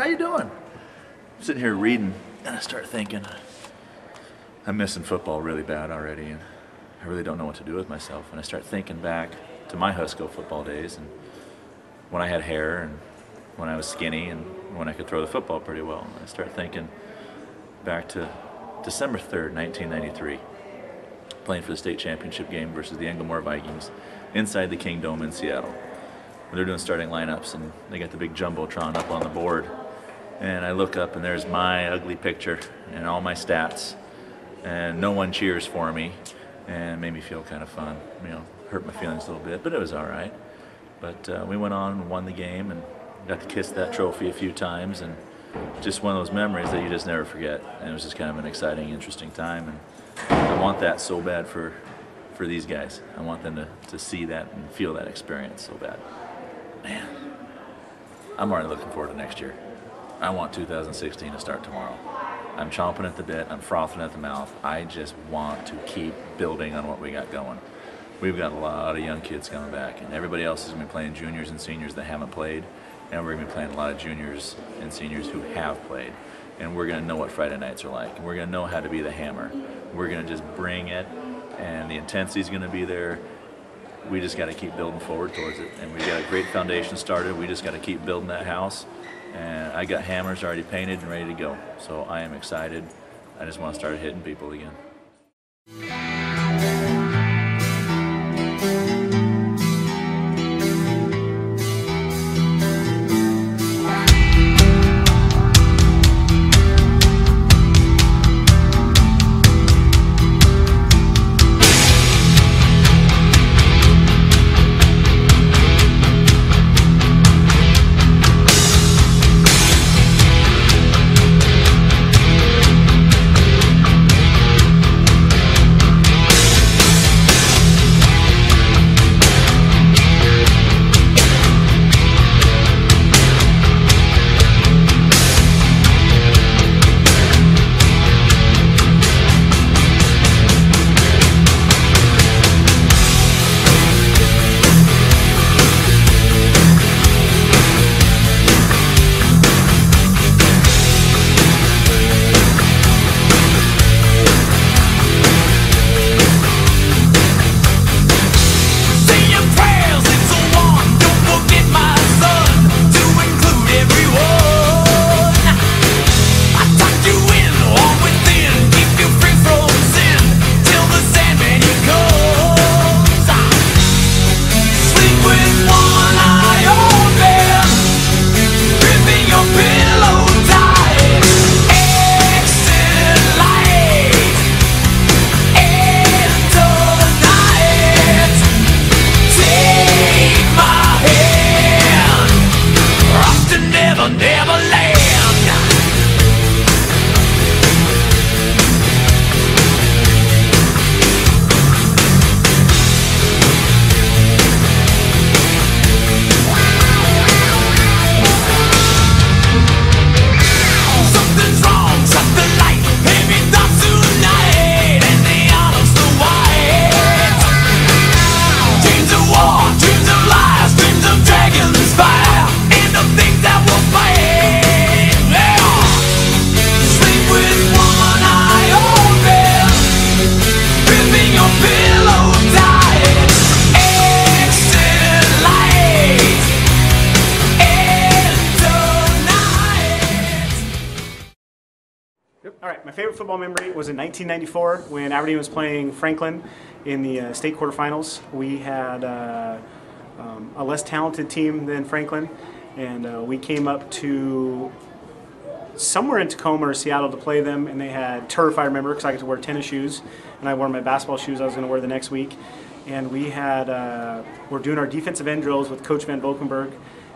How you doing? I'm sitting here reading, and I start thinking, I'm missing football really bad already, and I really don't know what to do with myself. And I start thinking back to my Husko football days, and when I had hair, and when I was skinny, and when I could throw the football pretty well. And I start thinking back to December 3rd, 1993, playing for the state championship game versus the Englemore Vikings inside the King Dome in Seattle. They're doing starting lineups, and they got the big jumbotron up on the board. And I look up, and there's my ugly picture and all my stats, and no one cheers for me, and it made me feel kind of fun. You know, hurt my feelings a little bit, but it was all right. But we went on and won the game, and got to kiss that trophy a few times, and just one of those memories that you just never forget. And it was just kind of an exciting, interesting time, and I want that so bad for these guys. I want them to see that and feel that experience so bad. Man, I'm already looking forward to next year. I want 2016 to start tomorrow. I'm chomping at the bit, I'm frothing at the mouth. I just want to keep building on what we got going. We've got a lot of young kids coming back, and everybody else is going to be playing juniors and seniors that haven't played, and we're going to be playing a lot of juniors and seniors who have played. And we're going to know what Friday nights are like, and we're going to know how to be the hammer. We're going to just bring it, and the intensity is going to be there. We just got to keep building forward towards it, and we've got a great foundation started. We just got to keep building that house, and I got hammers already painted and ready to go. So I am excited. I just want to start hitting people again. All right, my favorite football memory was in 1994 when Aberdeen was playing Franklin in the state quarterfinals. We had a less talented team than Franklin, and we came up to somewhere in Tacoma or Seattle to play them, and they had turf, I remember, because I got to wear tennis shoes, and I wore my basketball shoes I was going to wear the next week. And we had, we're doing our defensive end drills with Coach Van Valkenburg,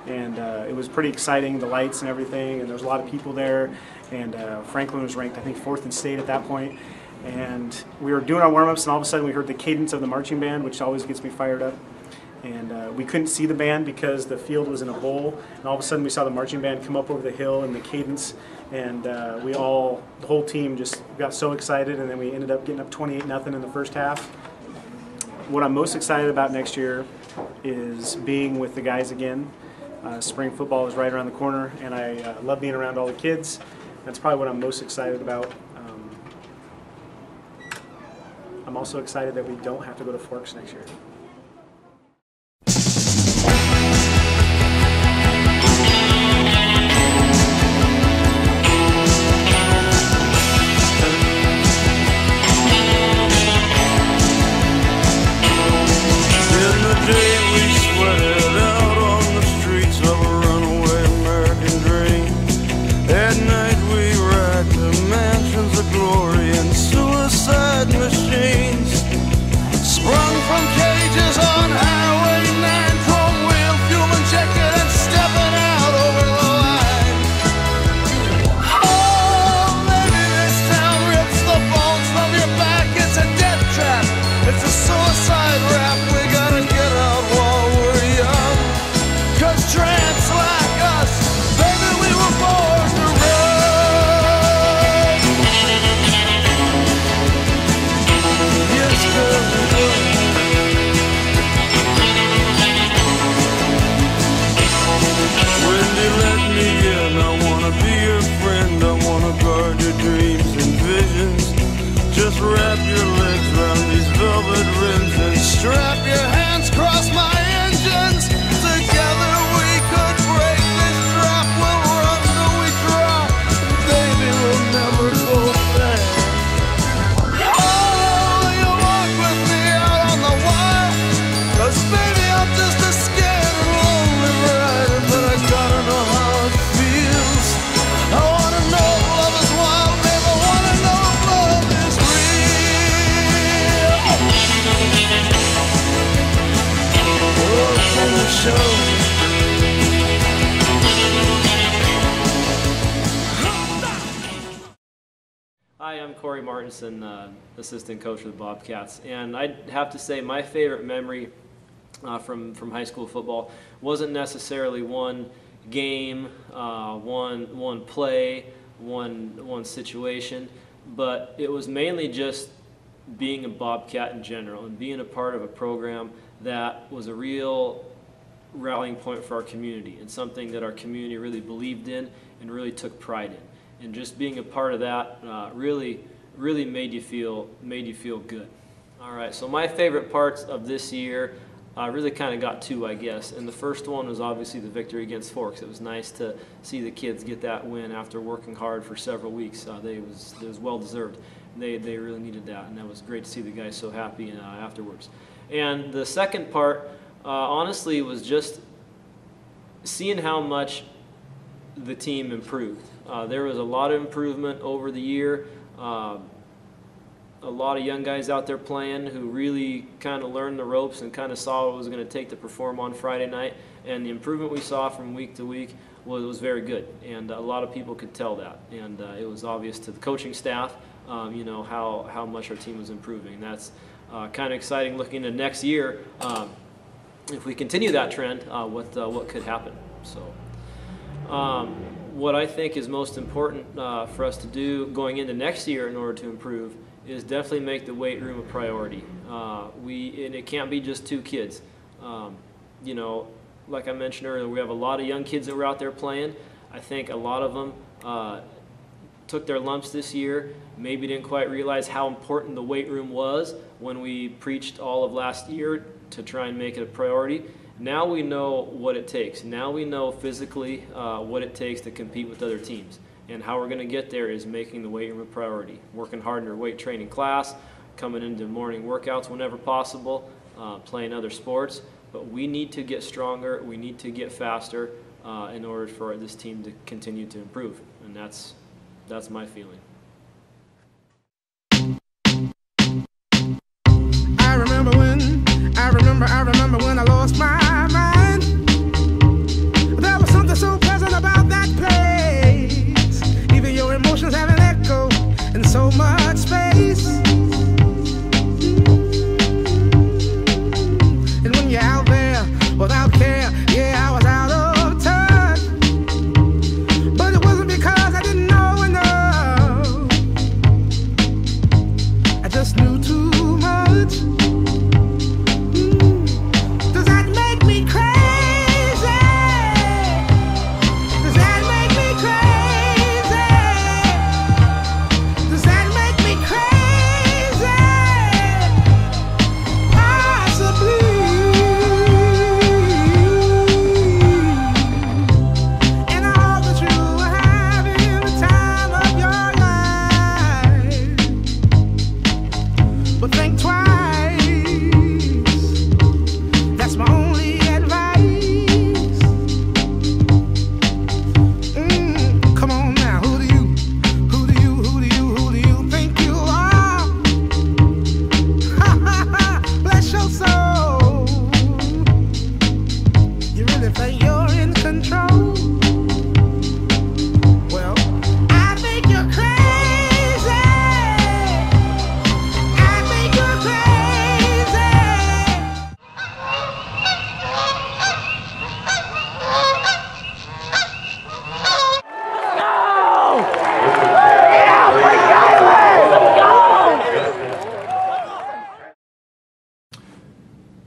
and it was pretty exciting, the lights and everything, and there was a lot of people there, and Franklin was ranked, I think, 4th in state at that point. And we were doing our warm-ups, and all of a sudden we heard the cadence of the marching band, which always gets me fired up. And we couldn't see the band because the field was in a bowl, and all of a sudden we saw the marching band come up over the hill and the cadence, and the whole team just got so excited, and then we ended up getting up 28-0 in the first half. What I'm most excited about next year is being with the guys again. Spring football is right around the corner, and I love being around all the kids. That's probably what I'm most excited about. I'm also excited that we don't have to go to Forks next year. Hi, I'm Corey Martinson, assistant coach for the Bobcats, and I'd have to say my favorite memory from high school football wasn't necessarily one game, one play, one situation, but it was mainly just being a Bobcat in general and being a part of a program that was a real rallying point for our community and something that our community really believed in and really took pride in. And just being a part of that really made you feel good. All right, so my favorite parts of this year really kind of got two, I guess. And the first one was obviously the victory against Forks. It was nice to see the kids get that win after working hard for several weeks. It was well deserved. They really needed that, and that was great to see the guys so happy afterwards. And the second part, honestly, was just seeing how much the team improved. There was a lot of improvement over the year. A lot of young guys out there playing who really kind of learned the ropes and kind of saw what it was going to take to perform on Friday night. And the improvement we saw from week to week was very good. And a lot of people could tell that. And it was obvious to the coaching staff, you know, how much our team was improving. That's kind of exciting looking into next year. If we continue that trend, what could happen. So. What I think is most important for us to do going into next year in order to improve is definitely make the weight room a priority. And it can't be just two kids. You know, like I mentioned earlier, we have a lot of young kids that were out there playing. I think a lot of them took their lumps this year, maybe didn't quite realize how important the weight room was when we preached all of last year to try and make it a priority. Now we know what it takes. Now we know physically what it takes to compete with other teams. And how we're going to get there is making the weight room a priority. Working hard in our weight training class, coming into morning workouts whenever possible, playing other sports. But we need to get stronger. We need to get faster in order for this team to continue to improve. And that's my feeling. I remember when I lost my mind. There was something so pleasant about that place. Even your emotions have an echo in so much space. And when you're out there without care, yeah, I was out of touch. But it wasn't because I didn't know enough. I just knew too much. Does that make really think you're in control. Well, I think you're crazy. I think you're crazy.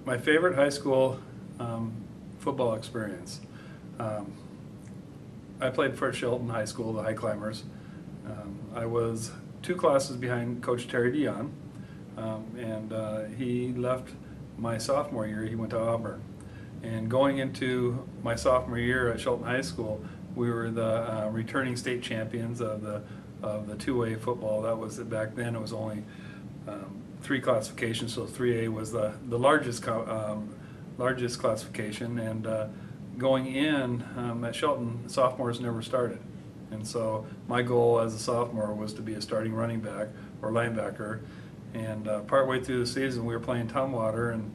My favorite high school football experience. I played for Shelton High School, the High Climbers. I was 2 classes behind Coach Terry Dion, and he left my sophomore year. He went to Auburn. And going into my sophomore year at Shelton High School, we were the returning state champions of the 2A football. That was back then. It was only 3 classifications, so 3A was the largest classification. And going in at Shelton, sophomores never started, and so my goal as a sophomore was to be a starting running back or linebacker. And partway through the season, we were playing Tumwater, and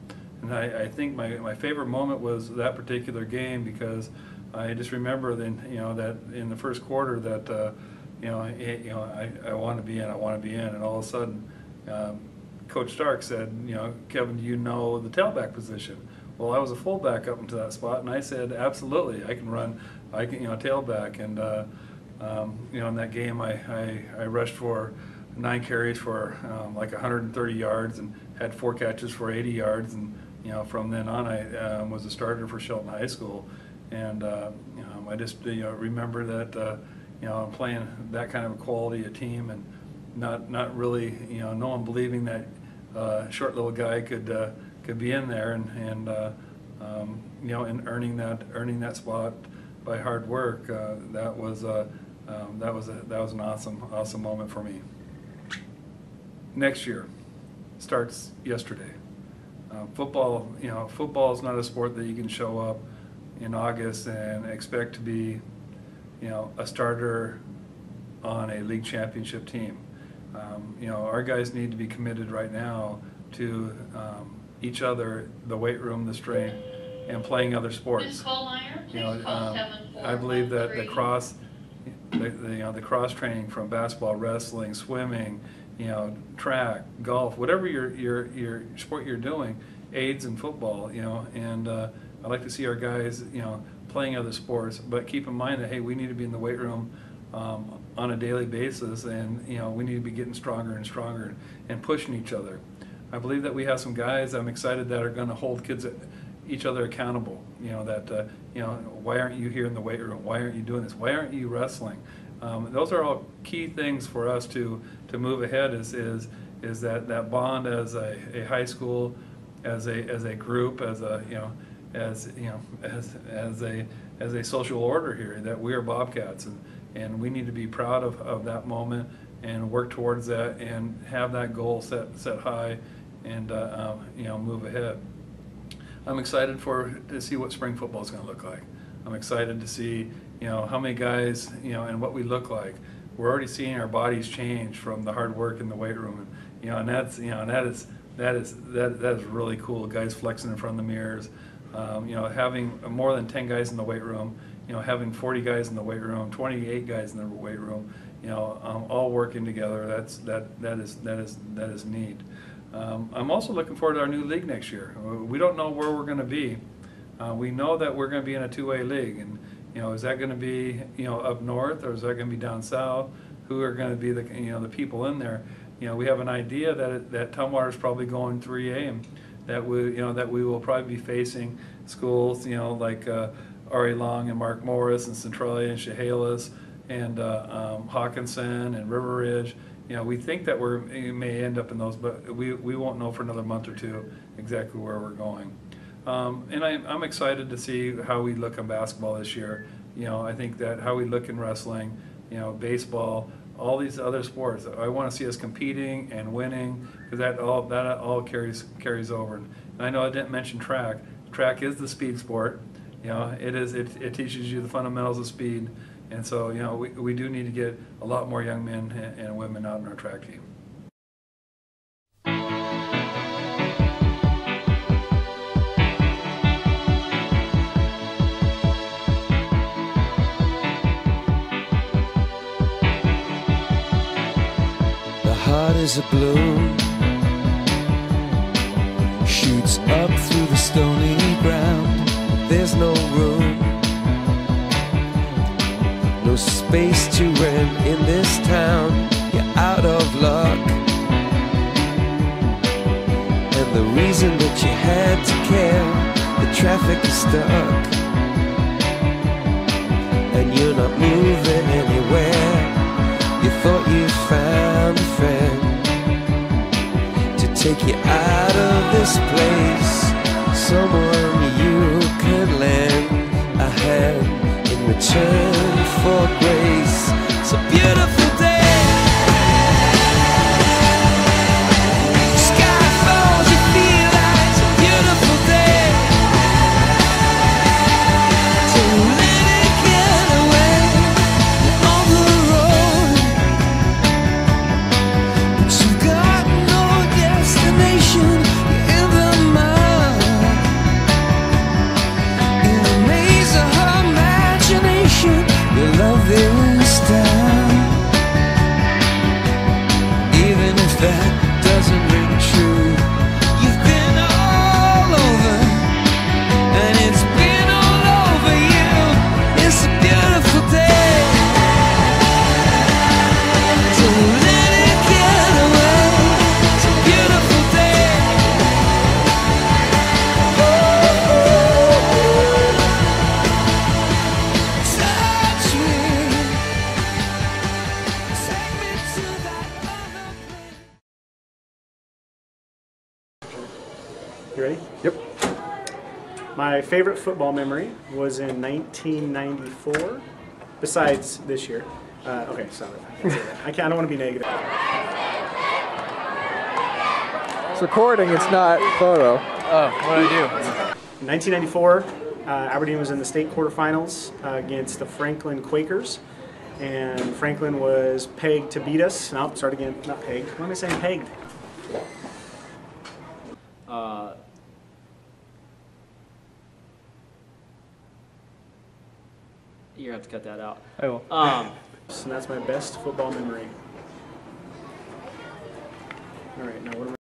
I think my favorite moment was that particular game, because I just remember then, that in the first quarter that I want to be in, and all of a sudden Coach Stark said, Kevin, do you know the tailback position? Well, I was a fullback up into that spot, and I said, absolutely, I can run, tailback. And in that game, I rushed for 9 carries for like 130 yards and had 4 catches for 80 yards. And from then on, I was a starter for Shelton High School. And I just remember that I'm playing that kind of a quality of team, and not really no one believing that short little guy could be in there, and earning that spot by hard work. That was an awesome moment for me. Next year starts yesterday. Football is not a sport that you can show up in August and expect to be a starter on a league championship team. Our guys need to be committed right now to each other, the weight room, the strength, and playing other sports. I believe that the cross training from basketball, wrestling, swimming, track, golf, whatever your sport you're doing, aids in football. And I like to see our guys, playing other sports, but keep in mind that, hey, we need to be in the weight room on a daily basis, and we need to be getting stronger and stronger and pushing each other. I believe that we have some guys I'm excited that are going to hold each other accountable. Why aren't you here in the weight room? Why aren't you doing this? Why aren't you wrestling? Those are all key things for us to move ahead. Is that bond as a high school, as a group, as a social order here, that we are Bobcats, and we need to be proud of that moment and work towards that and have that goal set high, and move ahead. I'm excited to see what spring football is going to look like. I'm excited to see how many guys and what we look like. We're already seeing our bodies change from the hard work in the weight room, and that is really cool. Guys flexing in front of the mirrors, having more than 10 guys in the weight room, having 40 guys in the weight room, 28 guys in the weight room, all working together. That is neat. I'm also looking forward to our new league next year. We don't know where we're going to be. We know that we're going to be in a 2A league, and is that going to be up north, or is that going to be down south? Who are going to be the people in there? We have an idea that Tumwater is probably going 3A, and that we will probably be facing schools like R.A. Long and Mark Morris and Centralia and Chehalis and Hawkinson and River Ridge. We think that we may end up in those, but we won't know for another month or two exactly where we're going. And I'm excited to see how we look in basketball this year. I think that how we look in wrestling, baseball, all these other sports. I want to see us competing and winning, because that all carries over. And I know I didn't mention track. Track is the speed sport. It teaches you the fundamentals of speed. And so, we do need to get a lot more young men and women out in our track team. as a bloom shoots up through the stony ground. There's no room, no space to rent in this town. You're out of luck, and the reason that you had to care, the traffic is stuck, and you're not moving anywhere. You thought you found a friend to take you out of this place, someone you could lend a hand in return for grace. It's a beautiful day. Sky falls, you feel like it's a beautiful day. So let it get away on the road, but you've got no destination. You're in the mud, in the maze of her imagination. Your love is down, even if that doesn't ring true. You've been all over, and it's been all over you. It's a beautiful day, so let it get away. It's a beautiful day. Touch me, take me to that other place. You ready? Yep. My favorite football memory was in 1994, besides this year. Okay, sorry. I can't say that. I don't want to be negative. It's recording, it's not photo. Oh, what do I do? In 1994, Aberdeen was in the state quarterfinals against the Franklin Quakers, and Franklin was pegged to beat us. No, start again. Not pegged. What am I saying? Pegged. You have to cut that out. I will. And that's my best football memory. All right, now what am I?